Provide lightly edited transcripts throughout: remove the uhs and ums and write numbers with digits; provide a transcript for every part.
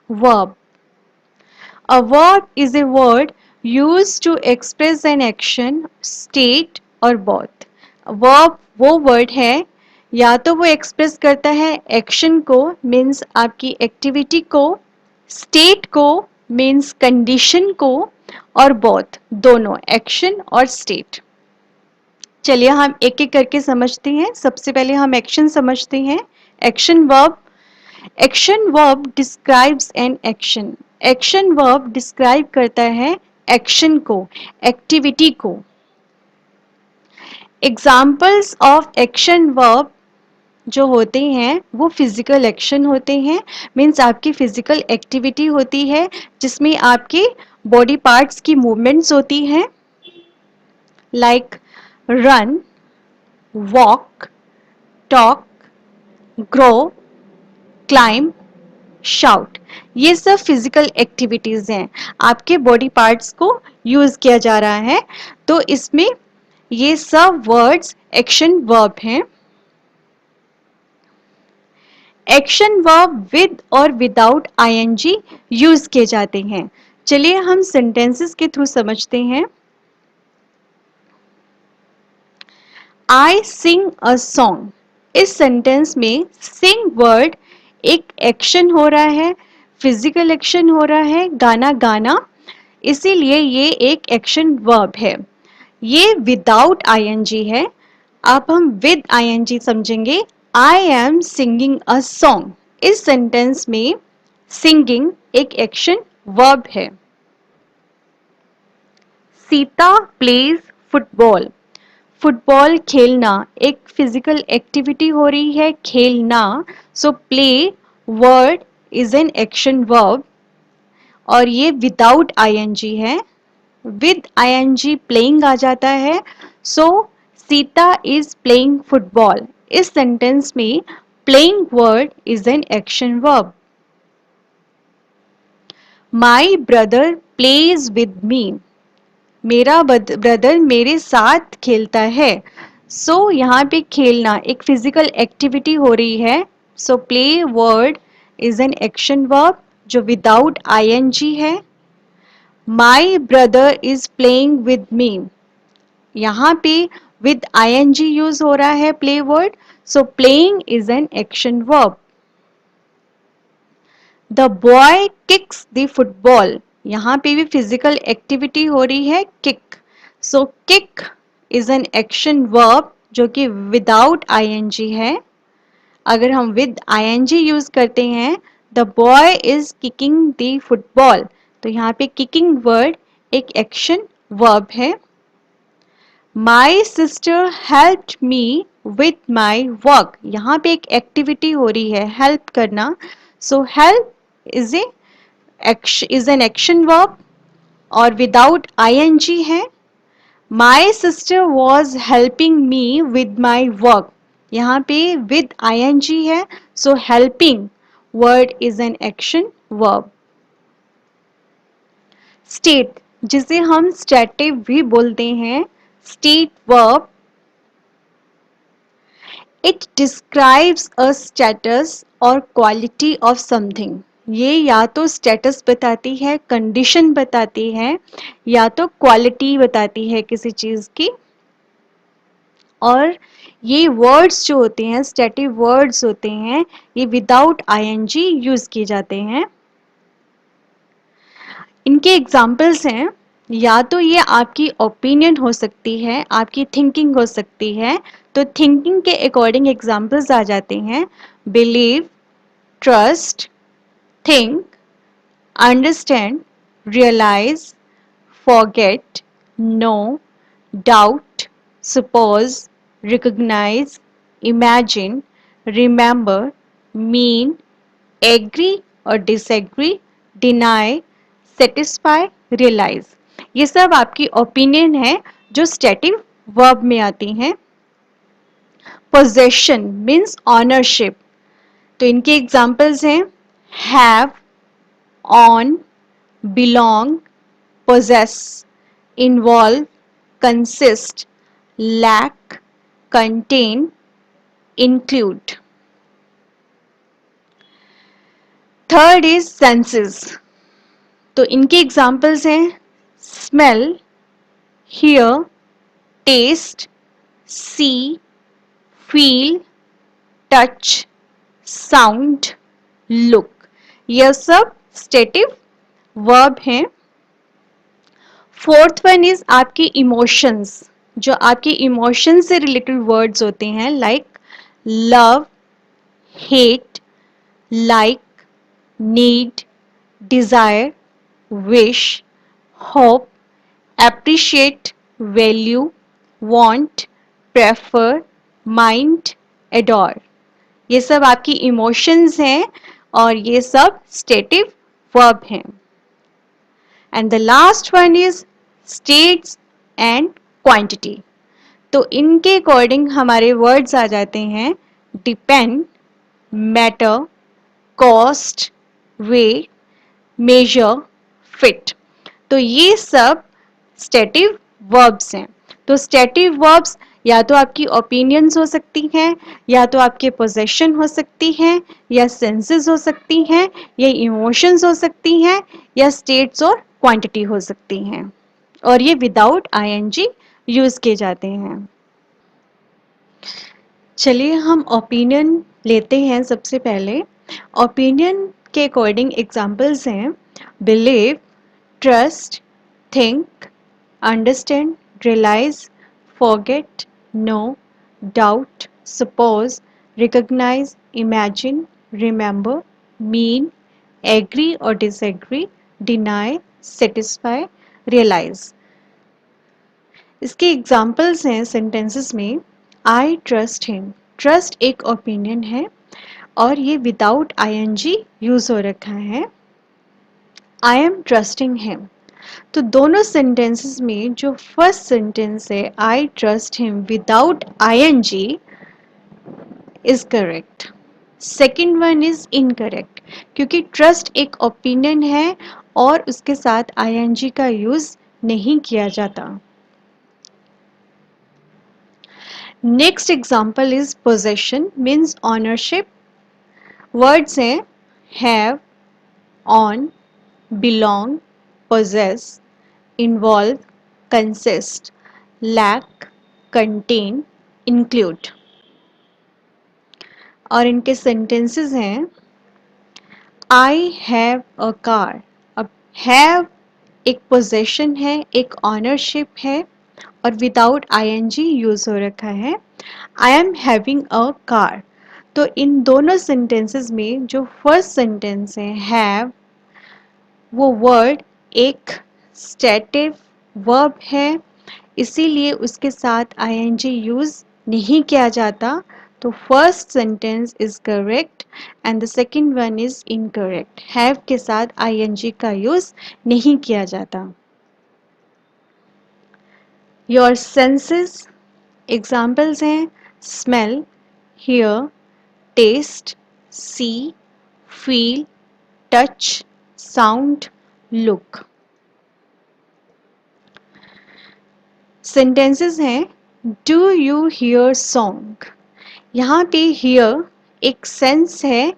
verb. A verb is a word used to express an action, state or both. Verb वो word है या तो वो express करता है एक्शन को मीन्स आपकी एक्टिविटी को, स्टेट को मीन्स कंडीशन को और बोथ दोनों एक्शन और स्टेट। चलिए हम एक एक करके समझते हैं। सबसे पहले हम एक्शन समझते हैं। Action verb. Action verb describes an action. Action verb describe करता है एक्शन को, एक्टिविटी को। एग्जाम्पल्स ऑफ एक्शन वर्ब जो होते हैं वो फिजिकल एक्शन होते हैं, मीन्स आपकी फिजिकल एक्टिविटी होती है जिसमें आपके बॉडी पार्ट्स की मूवमेंट्स होती हैं, like run, walk, talk, grow, climb, shout. ये सब फिजिकल एक्टिविटीज हैं, आपके बॉडी पार्ट्स को यूज किया जा रहा है, तो इसमें ये सब वर्ड्स एक्शन वर्ब हैं। एक्शन वर्ब विद और विदाउट आईएनजी यूज किए जाते हैं। चलिए हम सेंटेंसेस के थ्रू समझते हैं। आई सिंग अ सॉन्ग। इस सेंटेंस में सिंग वर्ड एक एक्शन हो रहा है, फिजिकल एक्शन हो रहा है, गाना गाना, इसीलिए ये एक एक्शन वर्ब है। ये विदाउट आईएनजी है। अब हम विद आईएनजी समझेंगे। I am singing a song. इस सेंटेंस में सिंगिंग एक एक्शन वर्ब है। Sita pledge football. फुटबॉल खेलना एक फिजिकल एक्टिविटी हो रही है, खेलना, so play word is an action verb और ये विदाउट आईएनजी है। विद आईएनजी प्लेइंग आ जाता है, so Sita is playing football. इस सेंटेंस में playing word is an action verb. My brother plays with me. मेरा ब्रदर मेरे साथ खेलता है, सो यहाँ पे खेलना एक फिजिकल एक्टिविटी हो रही है, सो play word is an action verb जो विदाउट आईएनजी है। My brother is playing with me, यहाँ पे विद आईएनजी यूज हो रहा है play word, so playing is an action verb. The boy kicks the football. यहाँ पे भी फिजिकल एक्टिविटी हो रही है, kick, so kick is an action verb जो कि विदाउट आईएनजी है। अगर हम विद आईएनजी यूज करते हैं, the boy is kicking the football, तो यहाँ पे किकिंग वर्ड एक एक्शन वर्ब है। My sister helped me with my work. यहाँ पे एक एक्टिविटी हो रही है, हेल्प करना, so help is an action verb और विदाउट आईएनजी है। My sister was helping me with my work, यहाँ पे विद आईएनजी है, so helping word is an action verb. State, जिसे हम स्टेटिव भी बोलते हैं, state verb, it describes a status और क्वालिटी ऑफ समथिंग। ये या तो स्टेटस बताती है, कंडीशन बताती है, या तो क्वालिटी बताती है किसी चीज की। और ये वर्ड्स जो होते हैं, स्टेटिव वर्ड्स होते हैं, ये विदाउट आईएनजी यूज किए जाते हैं। इनके एग्जाम्पल्स हैं, या तो ये आपकी ओपिनियन हो सकती है, आपकी थिंकिंग हो सकती है, तो थिंकिंग के अकॉर्डिंग एग्जाम्पल्स आ जाते हैं। Believe, trust, think, understand, realise, forget, know, doubt, suppose, recognise, imagine, remember, mean, agree और डिसएग्री, डिनाई, सेटिस्फाई, रियलाइज। ये सब आपकी ओपिनियन है जो स्टेटिव वर्ब में आती हैं। पोजेशन मीन्स ऑनरशिप, तो इनके एग्जाम्पल्स हैं have, own, belong, possess, involve, consist, lack, contain, include। Third is senses. तो इनके एग्जाम्पल्स हैं smell, hear, taste, see, feel, touch, sound, look. यह सब स्टेटिव वर्ब हैं। फोर्थ वन इज आपकी इमोशंस, जो आपकी इमोशन से रिलेटेड वर्ड्स होते हैं like love, hate, like, need, desire, wish, hope, appreciate, value, want, prefer, mind, adore। ये सब आपकी इमोशंस हैं और ये सब स्टेटिव वर्ब हैं। And the last one is states and quantity. तो इनके अकॉर्डिंग हमारे वर्ड्स आ जाते हैं डिपेंड, मैटर, कॉस्ट, वे, मेजर, फिट। तो ये सब स्टेटिव वर्ब्स हैं। तो स्टेटिव वर्ब्स या तो आपकी ओपिनियंस हो सकती हैं, या तो आपके पोजेशन हो सकती हैं, या सेंसेस हो सकती हैं, या इमोशंस हो सकती हैं, या स्टेट्स और क्वांटिटी हो सकती हैं, और ये विदाउट आईएनजी यूज किए जाते हैं। चलिए हम ओपिनियन लेते हैं। सबसे पहले ओपिनियन के अकॉर्डिंग एग्जांपल्स हैं believe, trust, think, understand, realize, forget, know, doubt, suppose, recognize, imagine, remember, mean, agree or disagree, deny, satisfy, realize। इसके एग्जाम्पल्स हैं सेंटेंसेस में आई ट्रस्ट हिम। ट्रस्ट एक ओपिनियन है और ये विदाउट आईएनजी यूज हो रखा है। I am trusting him. तो दोनों सेंटेंसेस में जो फर्स्ट सेंटेंस है I trust him without ING is correct. Second one is incorrect, क्योंकि ट्रस्ट एक ओपिनियन है और उसके साथ आईएनजी का यूज नहीं किया जाता। Next example is possession means ownership. Words हैं have, own, belong, possess, involve, consist, lack, contain, include। और इनके सेंटेंसेस हैं आई हैव अ कार। अब हैव एक पोजेशन है, एक ऑनरशिप है और विदाउट आईएनजी यूज हो रखा है। I am having a car. तो इन दोनों सेंटेंसेस में जो फर्स्ट सेंटेंस है हैव, वो वर्ड एक स्टेटिव वर्ब है, इसीलिए उसके साथ आईएनजी यूज नहीं किया जाता। तो first sentence is correct and the second one is incorrect. Have के साथ आईएनजी का यूज नहीं किया जाता। योर सेंसेस एग्जाम्पल्स हैं smell, hear, taste, see, feel, touch, sound, look. Sentences हैं डू यू हियर सॉन्ग। यहाँ पे हियर एक सेंस है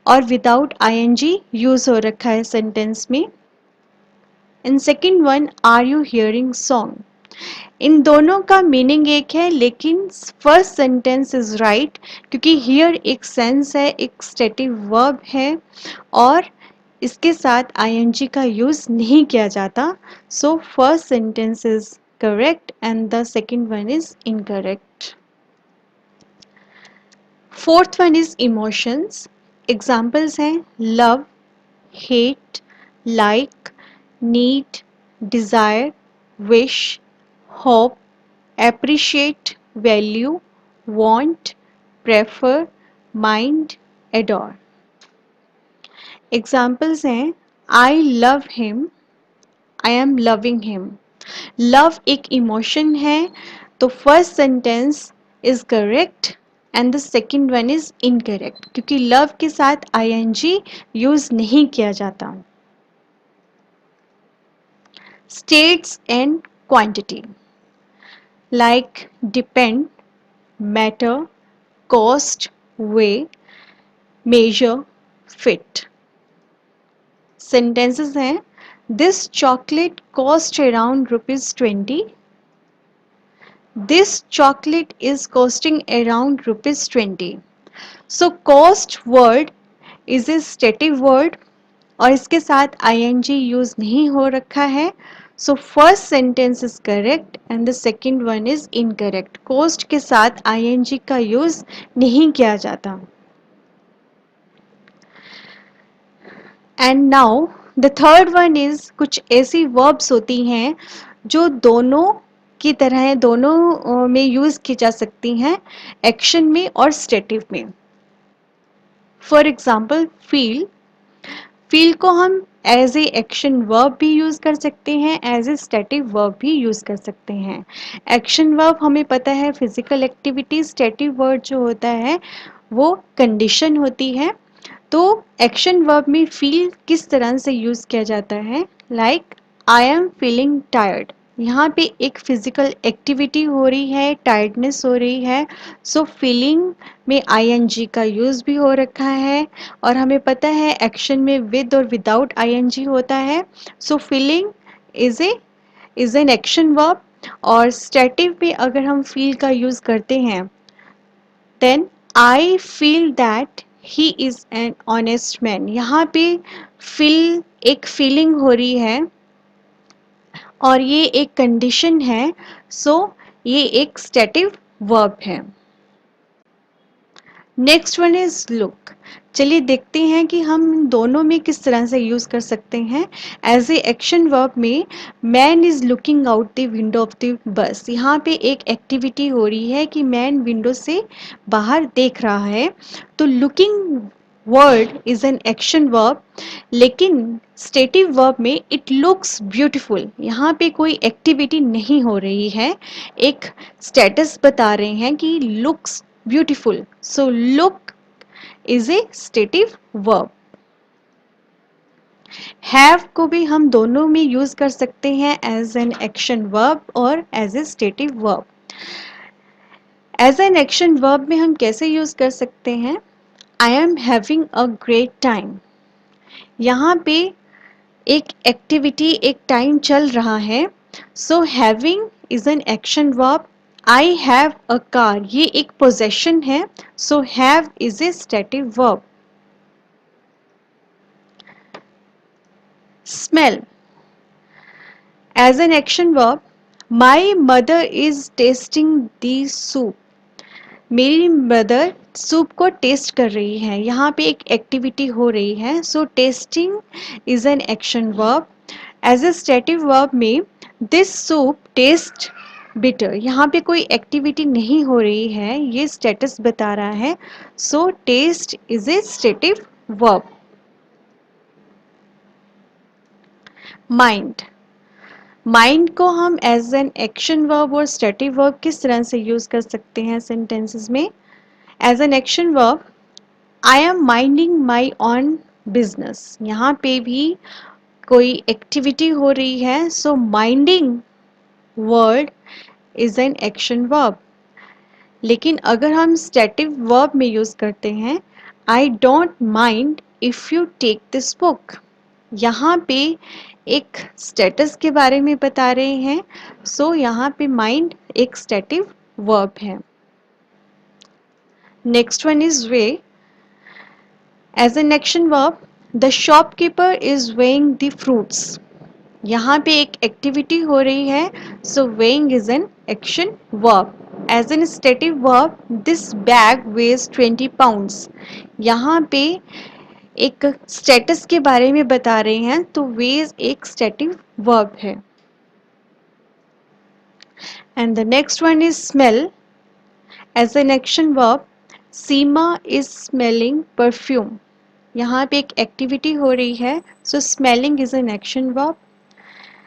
और विदाउट आईएनजी यूज हो रखा है सेंटेंस में। In second one are you hearing song. इन दोनों का मीनिंग एक है, लेकिन फर्स्ट सेंटेंस इज राइट क्योंकि हियर एक सेंस है, एक स्टेटिव वर्ब है और इसके साथ आईएनजी का यूज नहीं किया जाता। So first sentence is correct and the second one is incorrect. Fourth one is emotions. Examples हैं love, hate, like, need, desire, wish, hope, appreciate, value, want, prefer, mind, adore। Examples हैं I love him, I am loving him. Love एक emotion है, तो first sentence is correct and the second one is incorrect क्योंकि love के साथ ING use नहीं किया जाता। States and quantity like depend, matter, cost, weigh, measure, fit। Sentences हैं, this chocolate cost around ₹20. This chocolate is costing around ₹20. So cost word is a stative word और इसके साथ ing यूज नहीं हो रखा है. So first sentence is correct and the second one is incorrect. Cost के साथ ing का यूज नहीं किया जाता. And now the third one is, कुछ ऐसी वर्ब्स होती हैं जो दोनों की तरह दोनों में यूज की जा सकती हैं, एक्शन में और स्टेटिव में. For example feel. फील को हम एज ए एक्शन वर्ब भी यूज कर सकते हैं, एज ए स्टैटिक वर्ब भी यूज कर सकते हैं. एक्शन वर्ब हमें पता है फिजिकल एक्टिविटी, स्टैटिक वर्ब जो होता है वो कंडीशन होती है. तो एक्शन वर्ब में फील किस तरह से यूज किया जाता है, like I am feeling tired. यहाँ पे एक फिजिकल एक्टिविटी हो रही है, टायर्डनेस हो रही है. सो फीलिंग में ing का यूज भी हो रखा है और हमें पता है एक्शन में विद और विदाउट ing होता है. So feeling is an action verb. और स्टैटिव में अगर हम फील का यूज करते हैं, then I feel that he is an honest man. यहाँ पे फील एक फीलिंग हो रही है और ये एक कंडीशन है. सो ये एक स्टैटिव वर्ब है. Next one is look. चलिए देखते हैं कि हम दोनों में किस तरह से यूज कर सकते हैं. एज ए एक्शन वर्ब में man is looking out the window of the bus. यहाँ पे एक एक्टिविटी हो रही है कि मैन विंडो से बाहर देख रहा है. तो looking word is an action verb, लेकिन स्टेटिव वर्ब में इट लुक्स ब्यूटीफुल. यहाँ पे कोई एक्टिविटी नहीं हो रही है, एक स्टेटस बता रहे हैं कि looks beautiful. So look is a stative verb. Have को भी हम दोनों में यूज कर सकते हैं, एज एन एक्शन वर्ब और as a stative verb. As an action verb में हम कैसे यूज कर सकते हैं, I am having a great time. यहाँ पे एक एक्टिविटी, एक टाइम चल रहा है. So having is an action verb. I have a car, ये एक पोजेशन है. So have is a static verb. Smell as an action verb. My mother is tasting the soup. मेरी मदर सूप को taste कर रही है. यहाँ पे एक एक्टिविटी हो रही है. So tasting is an action verb. As a static verb में दिस सूप टेस्ट बिटर. यहाँ पे कोई एक्टिविटी नहीं हो रही है, ये स्टेटस बता रहा है. So taste is a static verb. Mind. Mind को हम एज एन एक्शन वर्ब और स्टैटिक वर्ब किस तरह से यूज कर सकते हैं सेंटेंसेस में. As an action verb, I am minding my own business. यहाँ पे भी कोई एक्टिविटी हो रही है. So minding word is an action verb. लेकिन अगर हम स्टैटिक वर्ब में यूज करते हैं, I don't mind if you take this book. यहाँ पे एक स्टेटस के बारे में बता रहे हैं. सो यहाँ पे माइंड एक स्टैटिक वर्ब है. Next one is weigh. As an action verb, the shopkeeper is weighing the fruits. यहाँ पे एक एक्टिविटी हो रही है. So weighing is an action verb. As an static verb, this bag weighs 20 pounds. यहाँ पे एक स्टेटस के बारे में बता रहे हैं. तो वेज एक स्टैटिक वर्ब है. And the next one is smell. As an action verb, Seema is smelling perfume. यहाँ पे एक एक्टिविटी हो रही है. So smelling is an action verb.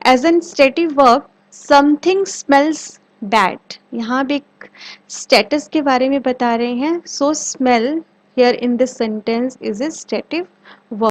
As an static verb, something smells bad. यहाँ पे एक स्टेटस के बारे में बता रहे हैं. सो smell here in this sentence is a stative verb.